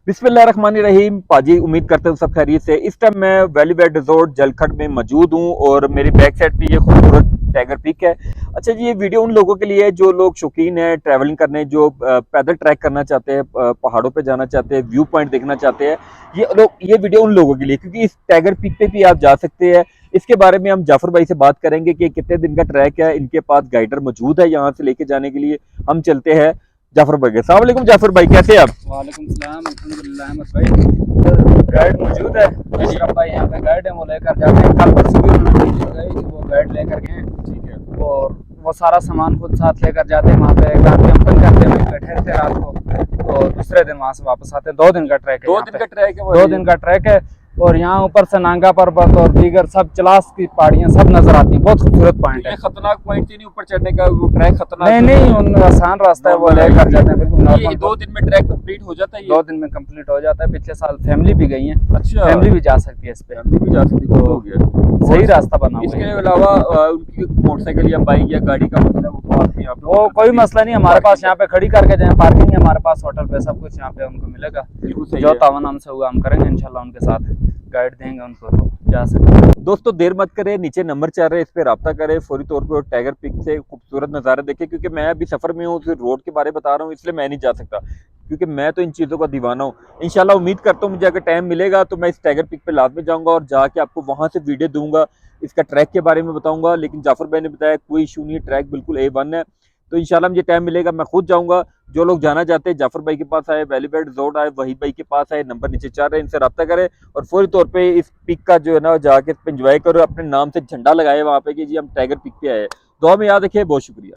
बिस्मिल्लाहिर्रहमानिर्रहीम। पाजी, उम्मीद करते हैं सब खैरियत से। इस टाइम मैं वैली वेड रिजॉर्ट जलखड़ में मौजूद हूँ और मेरी बैक साइड पे ये खूबसूरत टाइगर पीक है। अच्छा जी, ये वीडियो उन लोगों के लिए है जो लोग शौकीन है ट्रैवलिंग करने, जो पैदल ट्रैक करना चाहते हैं, पहाड़ों पे जाना चाहते हैं, व्यू पॉइंट देखना चाहते हैं। ये वीडियो उन लोगों के लिए, क्योंकि इस टाइगर पीक पे भी आप जा सकते हैं। इसके बारे में हम जाफर भाई से बात करेंगे कि कितने दिन का ट्रैक है, इनके पास गाइडर मौजूद है यहाँ से लेके जाने के लिए। हम चलते हैं जाफर भाई के। अस्सलाम वालेकुम जाफर भाई, कैसे हैं आप? वालेकुम सलाम, अल्हम्दुलिल्लाह अहमद भाई। गाइड मौजूद है, अशरफ भाई यहाँ पे गाइड है, वो लेकर जाते हैं। कल परसों भी उन्होंने गए कि वो गाइड लेकर गए हैं। ठीक है। और वो सारा सामान खुद साथ लेकर जाते हैं। वहाँ पे एक रात कैंपिंग करते हैं, वहीं पे ठहरते हैं रात को, और दूसरे दिन वहाँ से वापस आते हैं। 2 दिन का ट्रैक है, 2 दिन का ट्रैक है, 2 दिन का ट्रैक है। और यहाँ ऊपर से नांगा पर्वत और दीगर सब चलास की पहाड़ियाँ सब नजर आती हैं। बहुत खूबसूरत पॉइंट है। ये खतरनाक पॉइंट ही नहीं ऊपर चढ़ने का, वो ट्रैक खतरनाक नहीं, उन आसान रास्ता है, वो लेकर जाते हैं बिल्कुल ये नॉर्मल। 2 दिन में ट्रैक कंप्लीट हो जाता है? 2 दिन में कंप्लीट हो जाता है। पिछले साल फैमिली भी गई है। अच्छा, फैमिली भी जा सकती है इस पे, फैमिली भी जा सकती है, हो गया। सही रास्ता बना हुआ इसके है। अलावा उनकी मोटरसाइकिल या बाइक या गाड़ी का मतलब वो पास में आप वो कोई मसला नहीं, हमारे पास यहाँ पे खड़ी करके जाए, पार्किंग है हमारे पास, होटल पे सब कुछ यहाँ पे उनको मिलेगा। बिल्कुल सही जो है। तावन हमसे हुआ हम करेंगे इंशाल्लाह, उनके साथ गाइड देंगे उनको, तो जा सकते हैं। दोस्तों देर मत करें, नीचे नंबर चल रहे हैं, इस पे रब्ता करें फौरी तौर पे और टाइगर पिक से खूबसूरत नज़ारे देखें। क्योंकि मैं अभी सफर में हूँ, सिर्फ रोड के बारे में बता रहा हूँ, इसलिए मैं नहीं जा सकता, क्योंकि मैं तो इन चीज़ों का दीवाना हूँ। इंशाल्लाह उम्मीद करता हूँ मुझे अगर टाइम मिलेगा तो मैं इस टाइगर पिक पे लाजमी जाऊँगा और जाके आपको वहाँ से वीडियो दूंगा, इसका ट्रैक के बारे में बताऊंगा। लेकिन जाफर भाई ने बताया कोई इशू नहीं है, ट्रैक बिल्कुल A1 है। तो इंशाल्लाह मुझे टाइम मिलेगा मैं खुद जाऊंगा। जो लोग जाना चाहते हैं जाफर भाई के पास आए, वैली वेड रिजॉर्ट आए, वही भाई के पास आए, नंबर नीचे चल रहे हैं, इनसे रब्ता करें और फौरी तौर पे इस पिक का जो है ना जाके एंजॉय करो, अपने नाम से झंडा लगाए वहाँ पे कि जी हम टाइगर पिक पे आए। दुआ में याद रखिए, बहुत शुक्रिया।